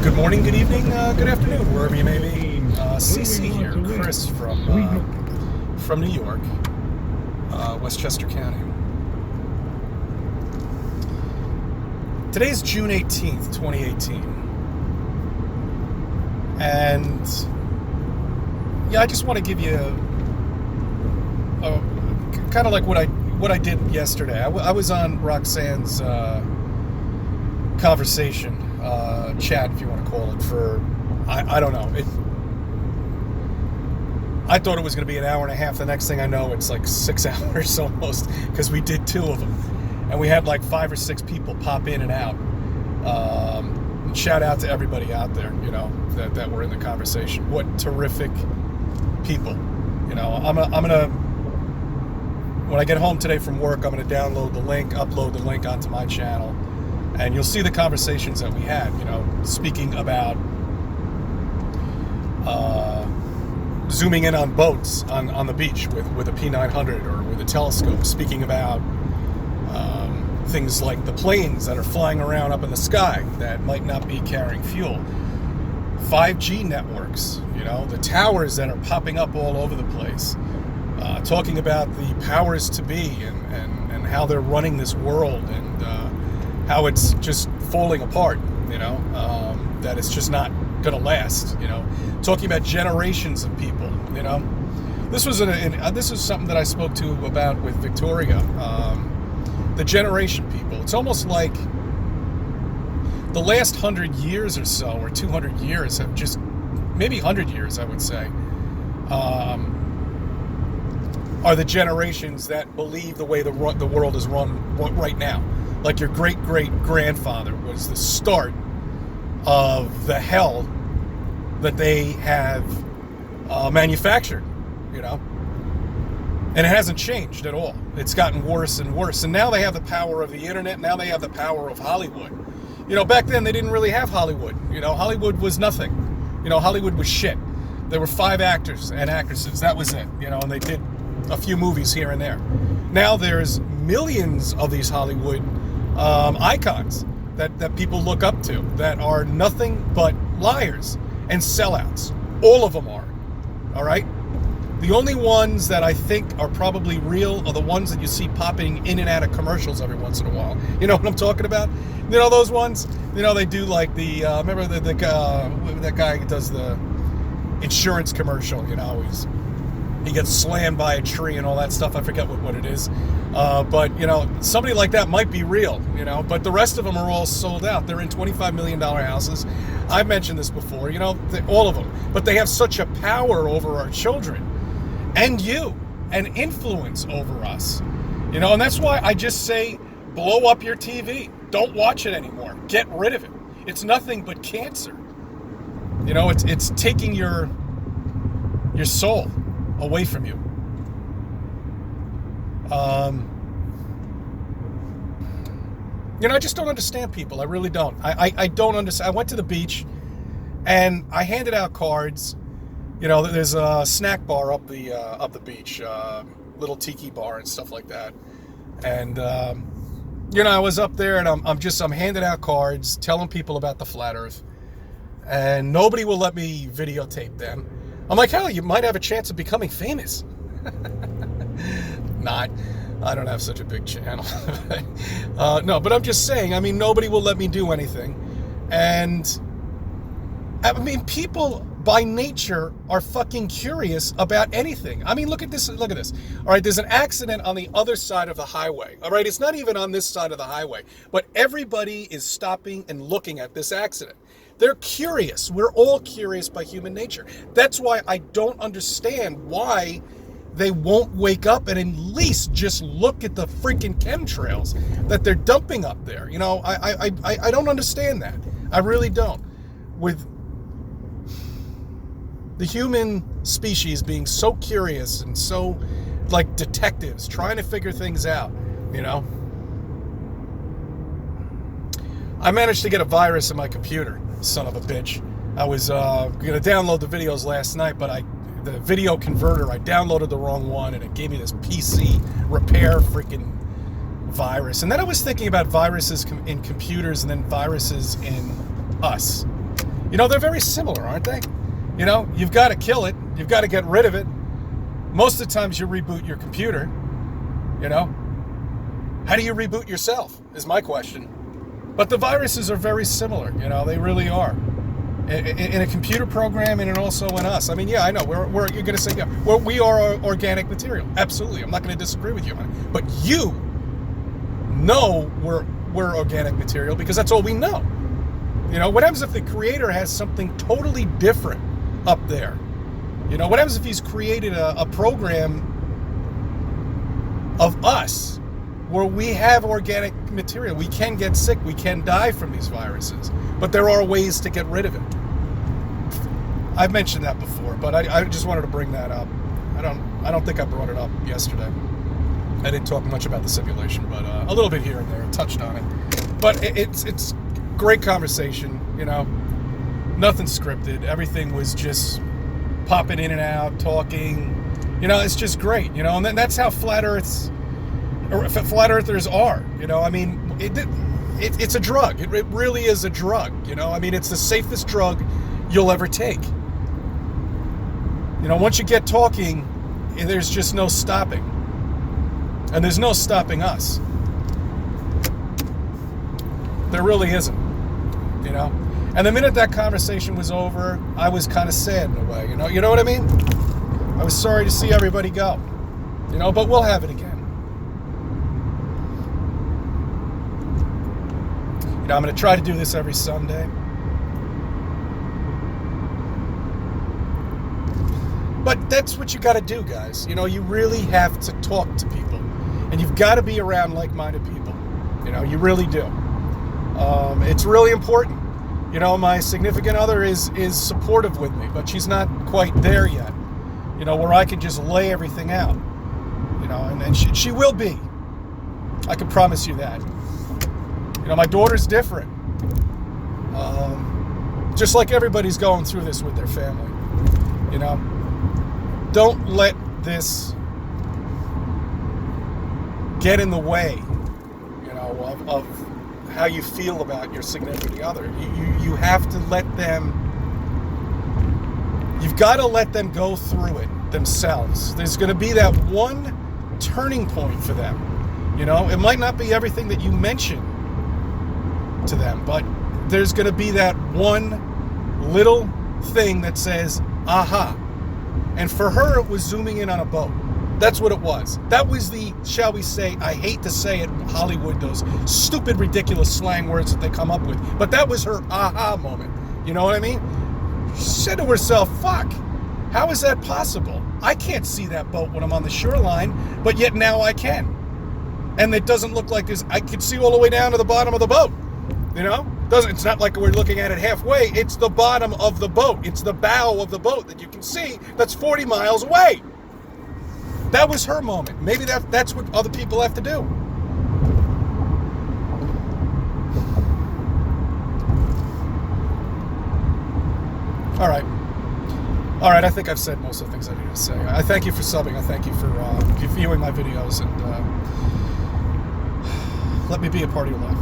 Good morning, good evening, good afternoon, wherever you may be. CC here, Chris from New York, Westchester County. Today's June 18th, 2018. And yeah, I just want to give you kind of like what I did yesterday. I was on Roxanne's conversation, chat, if you want to call it, for I don't know. I thought it was going to be an hour and a half. The next thing I know, it's like 6 hours almost, because we did two of them, and we had like 5 or 6 people pop in and out. And shout out to everybody out there, you know, that were in the conversation. What terrific people. You know, I'm gonna when I get home today from work, I'm gonna upload the link onto my channel. And you'll see the conversations that we had, you know, speaking about zooming in on boats on the beach with a P900 or with a telescope, speaking about things like the planes that are flying around up in the sky that might not be carrying fuel, 5G networks, you know, the towers that are popping up all over the place, talking about the powers to be and how they're running this world and how it's just falling apart, you know, that it's just not going to last, you know, talking about generations of people, you know. This was this is something that I spoke to about with Victoria, the generation people. It's almost like the last 100 years or so, or 200 years have just, maybe 100 years, I would say, are the generations that believe the way the world is run right now. Like your great-great-grandfather was the start of the hell that they have manufactured, you know? And it hasn't changed at all. It's gotten worse and worse. And now they have the power of the internet. Now they have the power of Hollywood. You know, back then they didn't really have Hollywood. You know, Hollywood was nothing. You know, Hollywood was shit. There were 5 actors and actresses. That was it, you know, and they did a few movies here and there. Now there's millions of these Hollywood icons that people look up to that are nothing but liars and sellouts. All of them are. All right? The only ones that I think are probably real are the ones that you see popping in and out of commercials every once in a while. You know what I'm talking about? You know those ones? You know, they do like the remember that guy who does the insurance commercial, you know, he gets slammed by a tree and all that stuff. I forget what it is. But, you know, somebody like that might be real, you know, but the rest of them are all sold out. They're in $25 million houses. I've mentioned this before, you know, all of them. But they have such a power over our children and you, and influence over us. You know, and that's why I just say, blow up your TV. Don't watch it anymore. Get rid of it. It's nothing but cancer. You know, it's taking your soul away from you. You know, I just don't understand people. I really don't. I don't understand. I went to the beach and I handed out cards. You know, there's a snack bar up the beach, little tiki bar and stuff like that. And you know, I was up there and I'm handing out cards, telling people about the flat Earth, and nobody will let me videotape them. I'm like, hell, you might have a chance of becoming famous. Not. I don't have such a big channel. No, but I'm just saying, I mean, nobody will let me do anything. And, I mean, people by nature are fucking curious about anything. I mean, look at this. All right, there's an accident on the other side of the highway. All right, it's not even on this side of the highway. But everybody is stopping and looking at this accident. They're curious. We're all curious by human nature. That's why I don't understand why they won't wake up and at least just look at the freaking chemtrails that they're dumping up there. You know, I don't understand that. I really don't. With the human species being so curious and so like detectives trying to figure things out, you know. I managed to get a virus in my computer, son of a bitch. I was going to download the videos last night, but the video converter, I downloaded the wrong one, and it gave me this PC repair freaking virus. And then I was thinking about viruses in computers and then viruses in us. They're very similar, aren't they? You've got to kill it. You've got to get rid of it. Most of the times you reboot your computer, How do you reboot yourself is my question. But the viruses are very similar, they really are. In a computer program and also in us. I mean, yeah, I know. You're going to say, yeah, well, we are organic material. Absolutely. I'm not going to disagree with you on it. But you know we're organic material because that's all we know. What happens if the creator has something totally different up there? What happens if he's created a program of us where we have organic material? We can get sick. We can die from these viruses. But there are ways to get rid of it. I've mentioned that before, but I just wanted to bring that up. I don't think I brought it up yesterday. I didn't talk much about the simulation, but a little bit here and there, touched on it. But it's great conversation, Nothing scripted. Everything was just popping in and out, talking. It's just great, And then that's how flat earthers are. I mean, it's a drug. It really is a drug. I mean, it's the safest drug you'll ever take. Once you get talking, there's just no stopping. And there's no stopping us. There really isn't. And the minute that conversation was over, I was kind of sad in a way. You know what I mean? I was sorry to see everybody go. But we'll have it again. I'm going to try to do this every Sunday. But that's what you got to do, guys. You really have to talk to people. And you've got to be around like-minded people. You really do. It's really important. My significant other is supportive with me, but she's not quite there yet. Where I can just lay everything out. And she will be. I can promise you that. My daughter's different. Just like everybody's going through this with their family. Don't let this get in the way, of how you feel about your significant other. You have to let them, you've got to let them go through it themselves. There's going to be that one turning point for them. It might not be everything that you mention to them, but there's going to be that one little thing that says, aha. And for her, it was zooming in on a boat. That's what it was. That was the, shall we say, I hate to say it, Hollywood, those stupid, ridiculous slang words that they come up with. But that was her aha moment. You know what I mean? She said to herself, fuck, how is that possible? I can't see that boat when I'm on the shoreline, but yet now I can. And it doesn't look like this. I can see all the way down to the bottom of the boat. It's not like we're looking at it halfway. It's the bottom of the boat. It's the bow of the boat that you can see that's 40 miles away. That was her moment. Maybe that's what other people have to do. All right. I think I've said most of the things I need to say. I thank you for subbing. I thank you for viewing my videos, and let me be a part of your life.